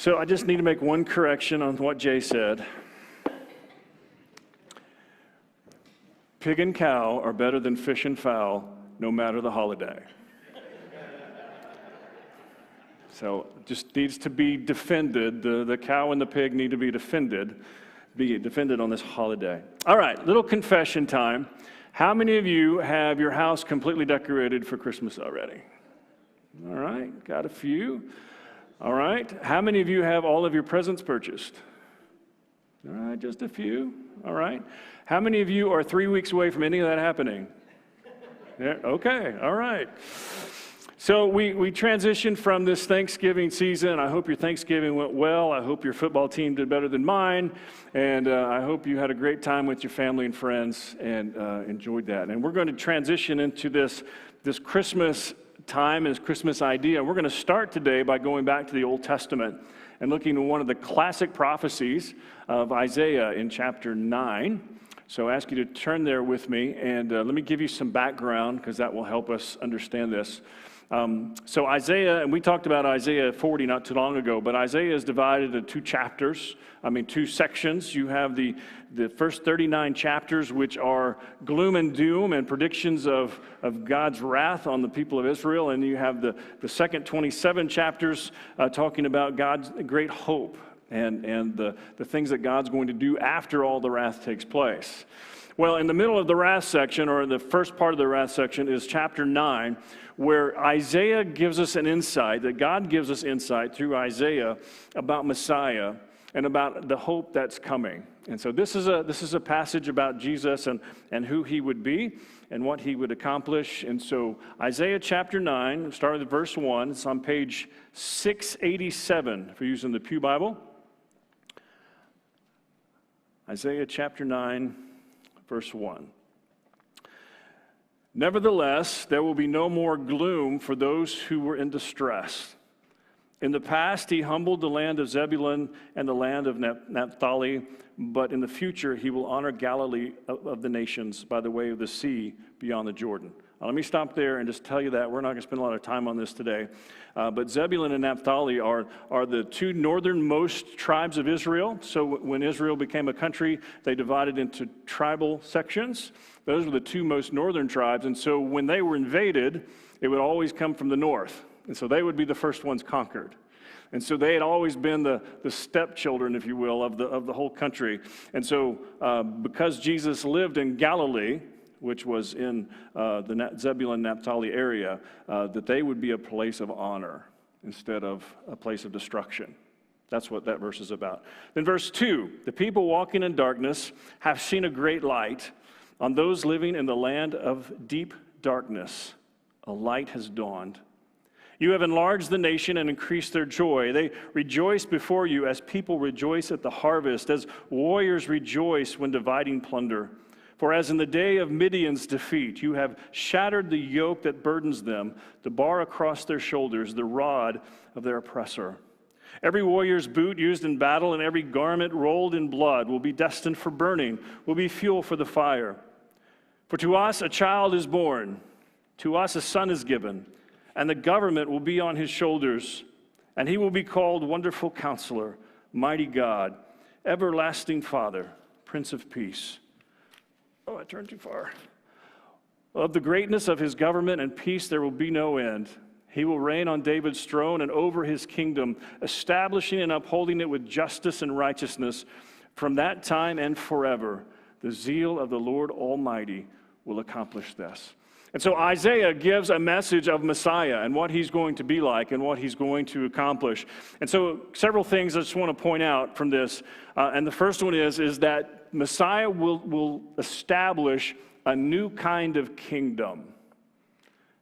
So I just need to make one correction on what Jay said. Pig and cow are better than fish and fowl, no matter the holiday. So just needs to be defended. The cow and the pig need to be defended on this holiday. All right, little confession time. How many of you have your house completely decorated for Christmas already? All right, got a few. All right, how many of you have all of your presents purchased? All right, just a few. All right. How many of you are 3 weeks away from any of that happening? Yeah, okay, all right. So we transitioned from this Thanksgiving season. I hope your Thanksgiving went well. I hope your football team did better than mine. And I hope you had a great time with your family and friends and enjoyed that. And we're going to transition into this Christmas time, and this Christmas idea. We're going to start today by going back to the Old Testament and looking at one of the classic prophecies of Isaiah in chapter 9. So I ask you to turn there with me, and let me give you some background, because that will help us understand this. So Isaiah, and we talked about Isaiah 40 not too long ago, but Isaiah is divided into two sections. You have the first 39 chapters, which are gloom and doom and predictions of God's wrath on the people of Israel, and you have the second 27 chapters talking about God's great hope and the things that God's going to do after all the wrath takes place. Well, in the middle of the wrath section, or the first part of the wrath section, is chapter 9, where Isaiah gives us an insight, that God gives us insight through Isaiah about Messiah and about the hope that's coming. And so this is a passage about Jesus and who he would be and what he would accomplish. And so Isaiah chapter 9, starting with verse 1, it's on page 687 if you're using the Pew Bible. Isaiah chapter 9, verse 1. Nevertheless, there will be no more gloom for those who were in distress. In the past, he humbled the land of Zebulun and the land of Naphtali, but in the future, he will honor Galilee of the nations by the way of the sea beyond the Jordan. Now, let me stop there and just tell you that. We're not going to spend a lot of time on this today. But Zebulun and Naphtali are the two northernmost tribes of Israel. So when Israel became a country, they divided into tribal sections. Those were the two most northern tribes. And so when they were invaded, it would always come from the north. And so they would be the first ones conquered. And so they had always been the stepchildren, if you will, of the whole country. And so because Jesus lived in Galilee, which was in the Zebulun-Naphtali area, that they would be a place of honor instead of a place of destruction. That's what that verse is about. Then verse 2, the people walking in darkness have seen a great light. On those living in the land of deep darkness, a light has dawned. You have enlarged the nation and increased their joy. They rejoice before you as people rejoice at the harvest, as warriors rejoice when dividing plunder. For as in the day of Midian's defeat, you have shattered the yoke that burdens them, the bar across their shoulders, the rod of their oppressor. Every warrior's boot used in battle and every garment rolled in blood will be destined for burning, will be fuel for the fire. For to us a child is born, to us a son is given, and the government will be on his shoulders, and he will be called Wonderful Counselor, Mighty God, Everlasting Father, Prince of Peace. Oh, I turned too far. Of the greatness of his government and peace there will be no end. He will reign on David's throne and over his kingdom, establishing and upholding it with justice and righteousness from that time and forever. The zeal of the Lord Almighty will accomplish this. And so Isaiah gives a message of Messiah and what he's going to be like and what he's going to accomplish. And so several things I just want to point out from this. And the first one is that Messiah will establish a new kind of kingdom.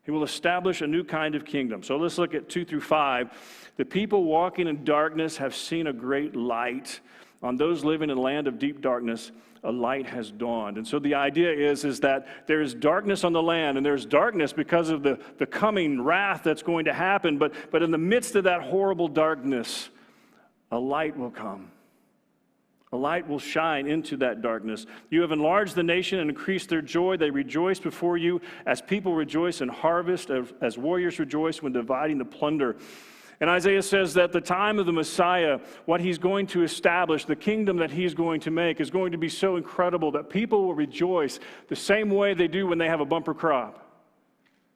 He will establish a new kind of kingdom. So let's look at 2 through 5. The people walking in darkness have seen a great light. On those living in a land of deep darkness, a light has dawned. And so the idea is that there is darkness on the land, and there's darkness because of the coming wrath that's going to happen. But in the midst of that horrible darkness, a light will come. A light will shine into that darkness. You have enlarged the nation and increased their joy. They rejoice before you as people rejoice in harvest, as warriors rejoice when dividing the plunder. And Isaiah says that the time of the Messiah, what he's going to establish, the kingdom that he's going to make, is going to be so incredible that people will rejoice the same way they do when they have a bumper crop.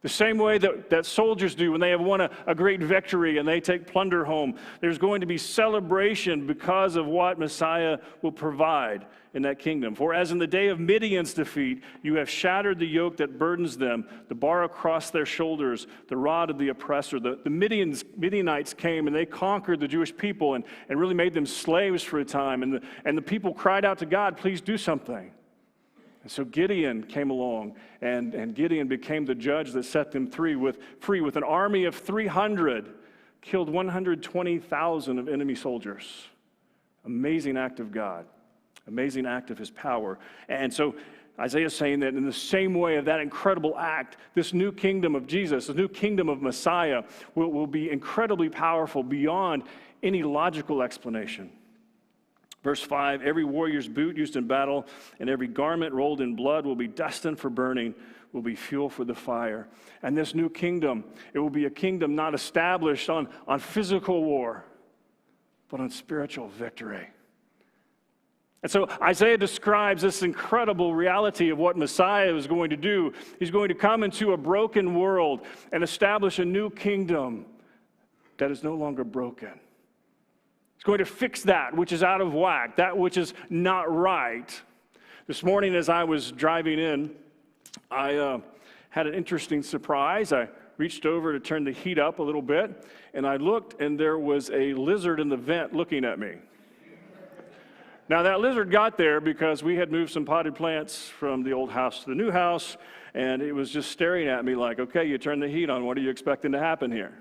The same way that soldiers do when they have won a great victory and they take plunder home. There's going to be celebration because of what Messiah will provide in that kingdom. For as in the day of Midian's defeat, you have shattered the yoke that burdens them, the bar across their shoulders, the rod of the oppressor. The Midianites came and they conquered the Jewish people and really made them slaves for a time. And the people cried out to God, please do something. And so Gideon came along, and Gideon became the judge that set them free with an army of 300, killed 120,000 of enemy soldiers. Amazing act of God, amazing act of his power. And so Isaiah is saying that in the same way of that incredible act, this new kingdom of Jesus, the new kingdom of Messiah, will be incredibly powerful beyond any logical explanation. Verse 5, every warrior's boot used in battle and every garment rolled in blood will be destined for burning, will be fuel for the fire. And this new kingdom, it will be a kingdom not established on physical war, but on spiritual victory. And so Isaiah describes this incredible reality of what Messiah is going to do. He's going to come into a broken world and establish a new kingdom that is no longer broken. He's going to fix that which is out of whack, that which is not right. This morning as I was driving in, I had an interesting surprise. I reached over to turn the heat up a little bit, and I looked, and there was a lizard in the vent looking at me. Now, that lizard got there because we had moved some potted plants from the old house to the new house, and it was just staring at me like, okay, you turn the heat on. What are you expecting to happen here?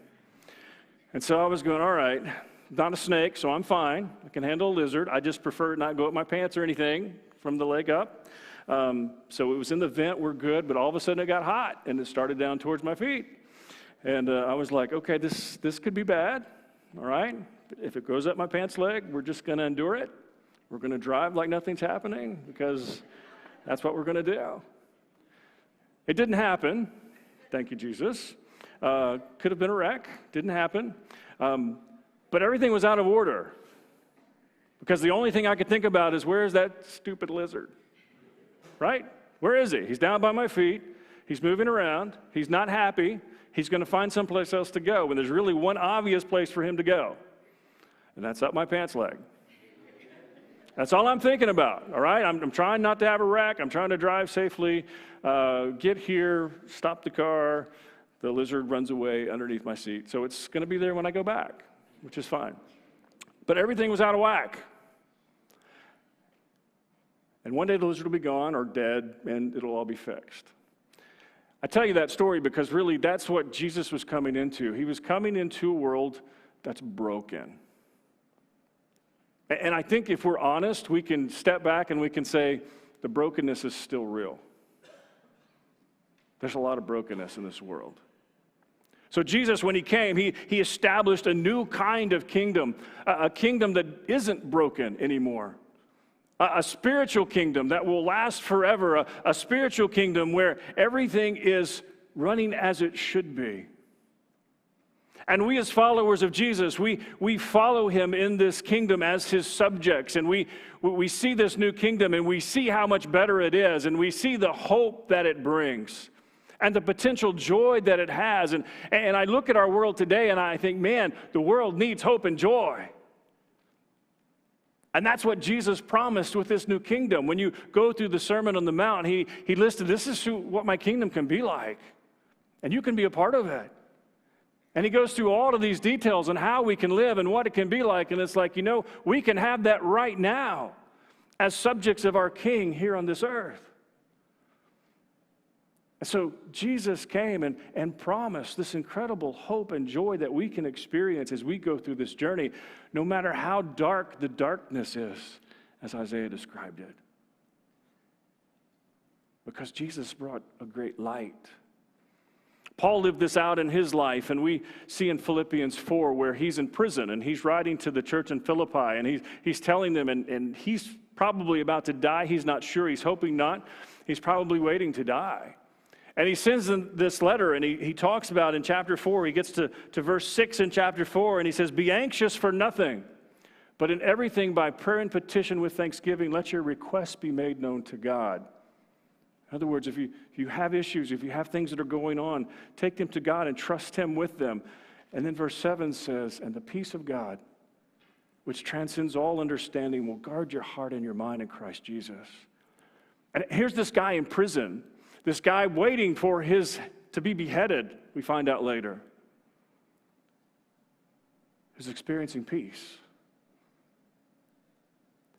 And so I was going, all right. Not a snake, so I'm fine. I can handle a lizard. I just prefer not go up my pants or anything from the leg up. So it was in the vent, we're good, but all of a sudden it got hot, and it started down towards my feet. And I was like, okay, this could be bad, all right? If it goes up my pants leg, we're just going to endure it. We're going to drive like nothing's happening because that's what we're going to do. It didn't happen. Thank you, Jesus. Could have been a wreck. Didn't happen. But everything was out of order because the only thing I could think about is where's that stupid lizard, right? Where is he? He's down by my feet. He's moving around. He's not happy. He's going to find someplace else to go when there's really one obvious place for him to go, and that's up my pants leg. That's all I'm thinking about, all right? I'm trying not to have a wreck. I'm trying to drive safely, get here, stop the car. The lizard runs away underneath my seat. So it's going to be there when I go back, which is fine. But everything was out of whack. And one day the lizard will be gone or dead, and it'll all be fixed. I tell you that story because really that's what Jesus was coming into. He was coming into a world that's broken. And I think if we're honest, we can step back and we can say the brokenness is still real. There's a lot of brokenness in this world. So Jesus, when he came, he established a new kind of kingdom, a kingdom that isn't broken anymore, a spiritual kingdom that will last forever, a spiritual kingdom where everything is running as it should be. And we as followers of Jesus, we follow him in this kingdom as his subjects. And we see this new kingdom and we see how much better it is. And we see the hope that it brings and the potential joy that it has. And I look at our world today and I think, man, the world needs hope and joy. And that's what Jesus promised with this new kingdom. When you go through the Sermon on the Mount, he listed, this is what my kingdom can be like. And you can be a part of it. And he goes through all of these details on how we can live and what it can be like. And it's like, we can have that right now as subjects of our King here on this earth. And so Jesus came and promised this incredible hope and joy that we can experience as we go through this journey, no matter how dark the darkness is, as Isaiah described it. Because Jesus brought a great light. Paul lived this out in his life, and we see in Philippians 4 where he's in prison, and he's writing to the church in Philippi, and he's telling them, and he's probably about to die. He's not sure. He's hoping not. He's probably waiting to die. And he sends them this letter, and he talks about in chapter 4, he gets to verse 6 in chapter 4, and he says, "Be anxious for nothing, but in everything by prayer and petition with thanksgiving, let your requests be made known to God." In other words, if you have issues, if you have things that are going on, take them to God and trust him with them. And then verse 7 says, "And the peace of God, which transcends all understanding, will guard your heart and your mind in Christ Jesus." And here's this guy in prison, this guy waiting for to be beheaded, we find out later, who's experiencing peace.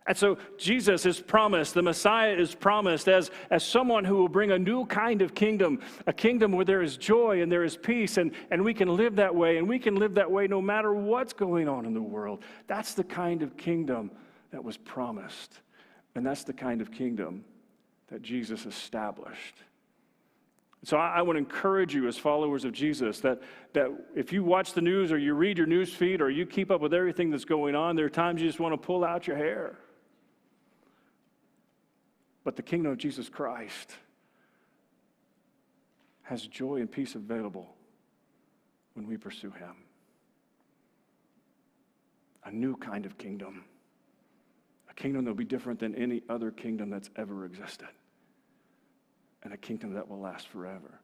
And so Jesus is promised, the Messiah is promised as someone who will bring a new kind of kingdom, a kingdom where there is joy and there is peace, and we can live that way, and we can live that way no matter what's going on in the world. That's the kind of kingdom that was promised, and that's the kind of kingdom that Jesus established. So I want to encourage you as followers of Jesus that if you watch the news or you read your news feed or you keep up with everything that's going on, there are times you just want to pull out your hair. But the kingdom of Jesus Christ has joy and peace available when we pursue him. A new kind of kingdom. A kingdom that will be different than any other kingdom that's ever existed. And a kingdom that will last forever.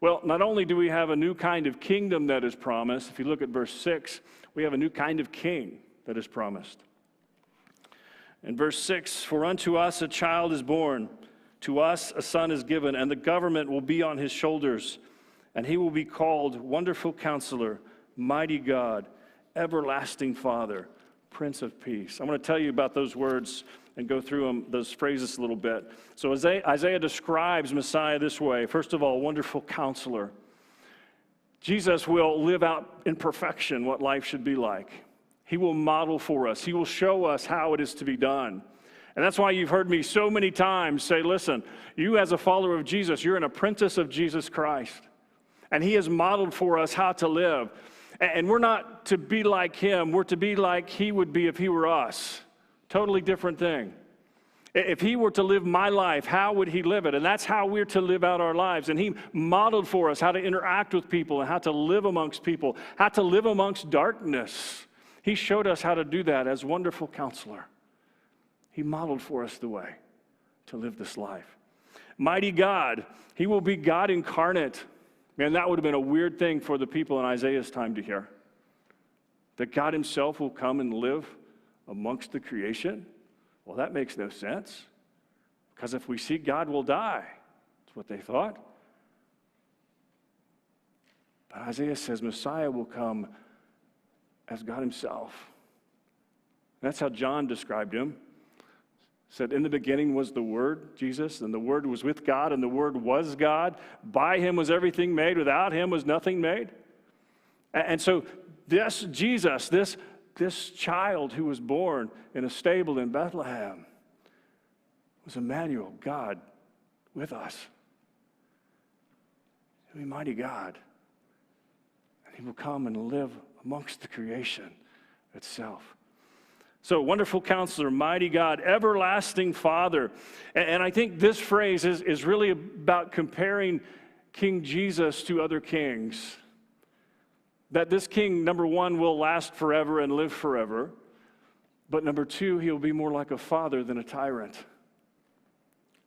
Well, not only do we have a new kind of kingdom that is promised, if you look at verse 6, we have a new kind of king that is promised. In verse 6, "For unto us a child is born, to us a son is given, and the government will be on his shoulders, and he will be called Wonderful Counselor, Mighty God, Everlasting Father, Prince of Peace." I'm going to tell you about those words and go through those phrases a little bit. So Isaiah describes Messiah this way. First of all, Wonderful Counselor. Jesus will live out in perfection what life should be like. He will model for us. He will show us how it is to be done. And that's why you've heard me so many times say, listen, you as a follower of Jesus, you're an apprentice of Jesus Christ. And he has modeled for us how to live. And we're not to be like him. We're to be like he would be if he were us. Totally different thing. If he were to live my life, how would he live it? And that's how we're to live out our lives. And he modeled for us how to interact with people and how to live amongst people, how to live amongst darkness. He showed us how to do that as Wonderful Counselor. He modeled for us the way to live this life. Mighty God, he will be God incarnate. Man, that would have been a weird thing for the people in Isaiah's time to hear. That God himself will come and live amongst the creation. Well, that makes no sense. Because if we see God, we'll die. That's what they thought. But Isaiah says Messiah will come as God himself. That's how John described him. Said, in the beginning was the Word, Jesus, and the Word was with God, and the Word was God. By him was everything made. Without him was nothing made. And so this Jesus, this child who was born in a stable in Bethlehem was Emmanuel, God with us. He'll be mighty God. And he will come and live amongst the creation itself. So, Wonderful Counselor, Mighty God, Everlasting Father. And I think this phrase is really about comparing King Jesus to other kings. That this king, number one, will last forever and live forever. But number two, he'll be more like a father than a tyrant.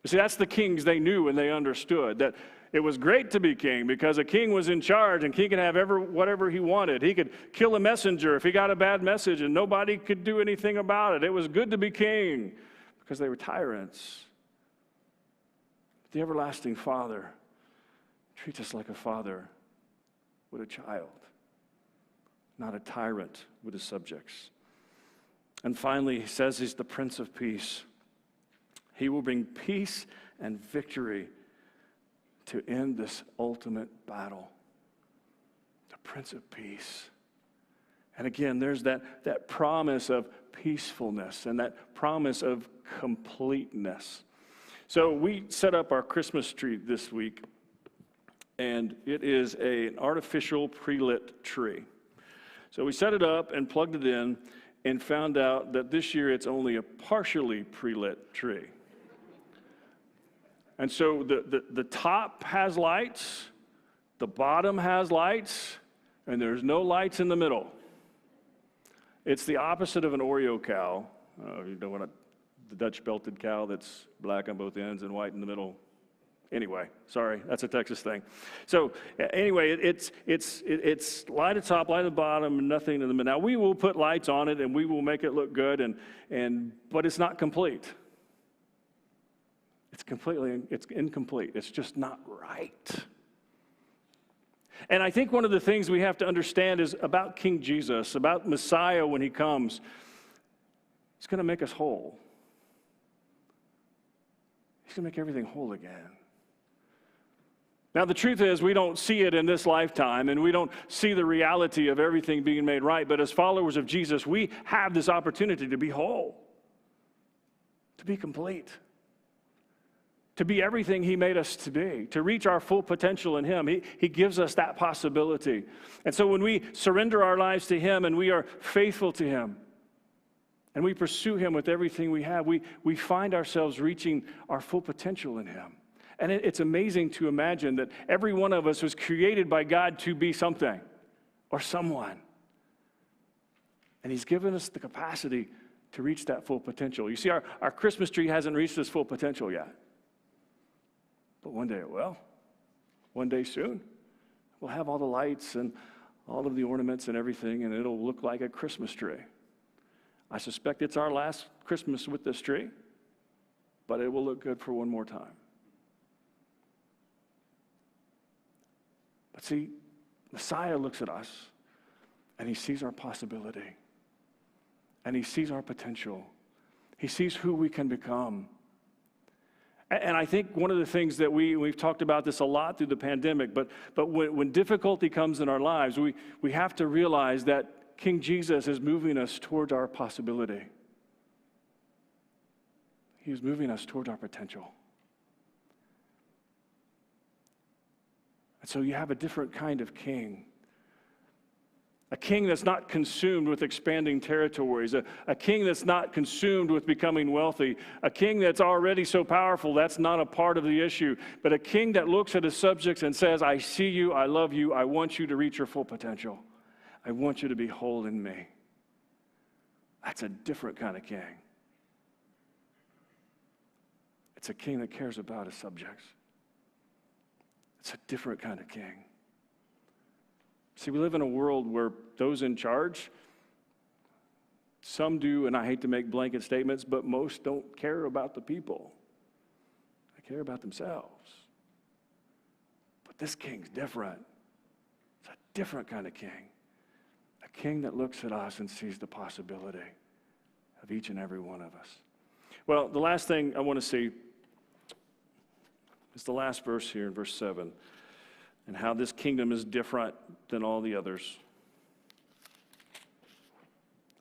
You see, that's the kings they knew and they understood. That it was great to be king because a king was in charge and he could have whatever he wanted. He could kill a messenger if he got a bad message and nobody could do anything about it. It was good to be king because they were tyrants. The everlasting Father treats us like a father with a child, not a tyrant with his subjects. And finally, he says he's the Prince of Peace. He will bring peace and victory to end this ultimate battle. The Prince of Peace. And again, there's that promise of peacefulness and that promise of completeness. So we set up our Christmas tree this week, and it is an artificial pre-lit tree. So we set it up and plugged it in and found out that this year it's only a partially pre-lit tree. And so the top has lights, the bottom has lights, and there's no lights in the middle. It's the opposite of an Oreo cow. You know what? The Dutch belted cow that's black on both ends and white in the middle. Anyway, sorry, that's a Texas thing. So anyway, it's light at top, light at the bottom, and nothing in the middle. Now we will put lights on it and we will make it look good, but it's not complete. It's incomplete. It's just not right. And I think one of the things we have to understand is about King Jesus, about Messiah when he comes, he's going to make us whole. He's going to make everything whole again. Now, the truth is, we don't see it in this lifetime, and we don't see the reality of everything being made right. But as followers of Jesus, we have this opportunity to be whole, to be complete, to be everything he made us to be, to reach our full potential in him. He gives us that possibility. And so when we surrender our lives to him and we are faithful to him, and we pursue him with everything we have, we find ourselves reaching our full potential in him. And it's amazing to imagine that every one of us was created by God to be something or someone. And he's given us the capacity to reach that full potential. You see, our Christmas tree hasn't reached its full potential yet. But one day it will. One day soon. We'll have all the lights and all of the ornaments and everything, and it'll look like a Christmas tree. I suspect it's our last Christmas with this tree, but it will look good for one more time. But see, Messiah looks at us, and he sees our possibility, and he sees our potential. He sees who we can become. And I think one of the things that we've talked about this a lot through the pandemic, but when difficulty comes in our lives, we have to realize that King Jesus is moving us towards our possibility. He is moving us towards our potential. And so you have a different kind of king. A king that's not consumed with expanding territories. A king that's not consumed with becoming wealthy. A king that's already so powerful, that's not a part of the issue. But a king that looks at his subjects and says, I see you, I love you, I want you to reach your full potential. I want you to be whole in me. That's a different kind of king. It's a king that cares about his subjects. It's a different kind of king. See, we live in a world where those in charge, some do, and I hate to make blanket statements, but most don't care about the people. They care about themselves. But this king's different. It's a different kind of king. A king that looks at us and sees the possibility of each and every one of us. Well, the last thing I want to see is the last verse here in verse 7, and how this kingdom is different than all the others.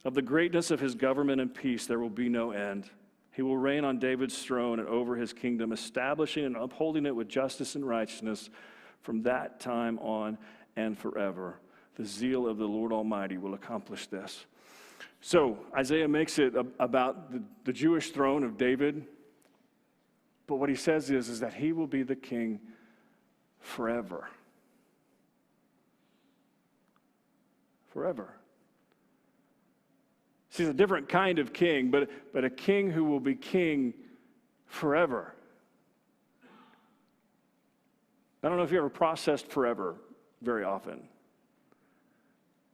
Of the greatness of his government and peace there will be no end. He will reign on David's throne and over his kingdom, establishing and upholding it with justice and righteousness from that time on and forever. The zeal of the Lord Almighty will accomplish this. So Isaiah makes it about the Jewish throne of David. But what he says is that he will be the king forever. Forever. See, he's a different kind of king, but a king who will be king forever. I don't know if you ever processed forever very often.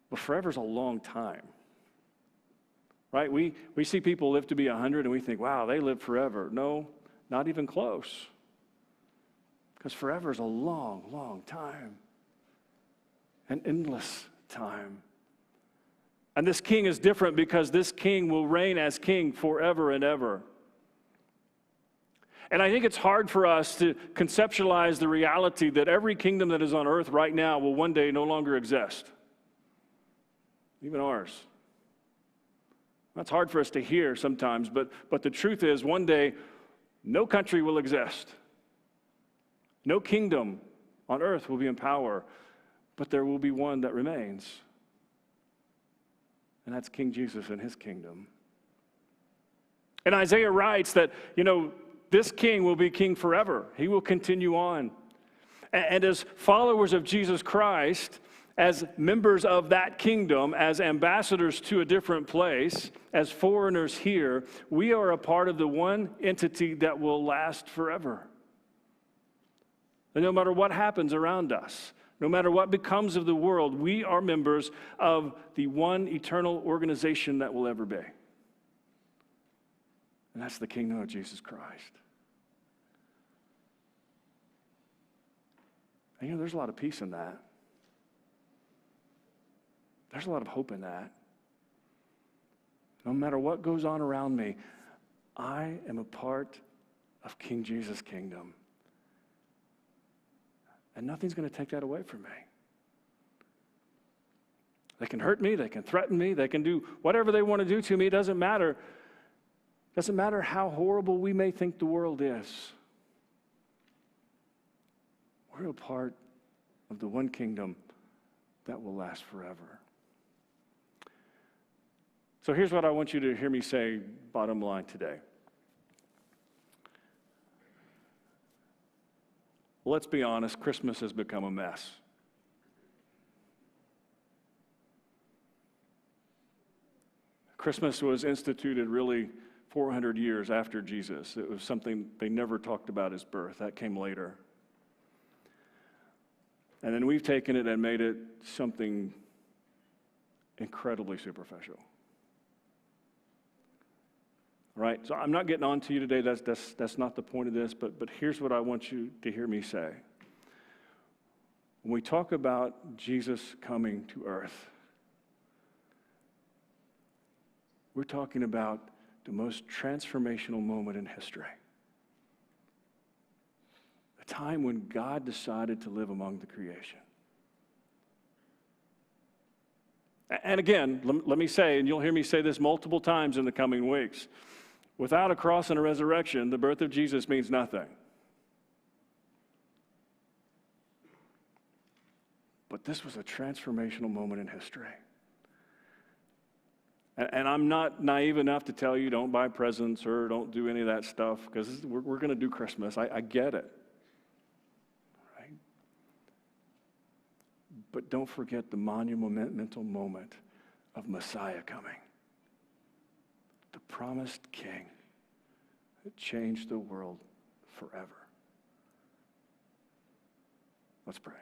But forever is a long time. Right? We see people live to be 100 and we think, wow, they live forever. No. Not even close. Because forever is a long, long time. An endless time. And this king is different because this king will reign as king forever and ever. And I think it's hard for us to conceptualize the reality that every kingdom that is on earth right now will one day no longer exist. Even ours. That's hard for us to hear sometimes, but the truth is one day no country will exist. No kingdom on earth will be in power, but there will be one that remains. And that's King Jesus and his kingdom. And Isaiah writes that, this king will be king forever. He will continue on. And as followers of Jesus Christ, as members of that kingdom, as ambassadors to a different place, as foreigners here, we are a part of the one entity that will last forever. And no matter what happens around us, no matter what becomes of the world, we are members of the one eternal organization that will ever be. And that's the kingdom of Jesus Christ. And there's a lot of peace in that. There's a lot of hope in that. No matter what goes on around me, I am a part of King Jesus' kingdom. And nothing's going to take that away from me. They can hurt me, they can threaten me, they can do whatever they want to do to me. It doesn't matter. It doesn't matter how horrible we may think the world is. We're a part of the one kingdom that will last forever. So here's what I want you to hear me say, bottom line today. Let's be honest, Christmas has become a mess. Christmas was instituted really 400 years after Jesus. It was something they never talked about his birth. That came later. And then we've taken it and made it something incredibly superficial. Right? So I'm not getting on to you today. That's not the point of this, but here's what I want you to hear me say. When we talk about Jesus coming to earth, we're talking about the most transformational moment in history. A time when God decided to live among the creation. And again, let me say, and you'll hear me say this multiple times in the coming weeks, without a cross and a resurrection, the birth of Jesus means nothing. But this was a transformational moment in history. And I'm not naive enough to tell you don't buy presents or don't do any of that stuff, because we're going to do Christmas. I get it. Right? But don't forget the monumental moment of Messiah coming. The promised king that changed the world forever. Let's pray.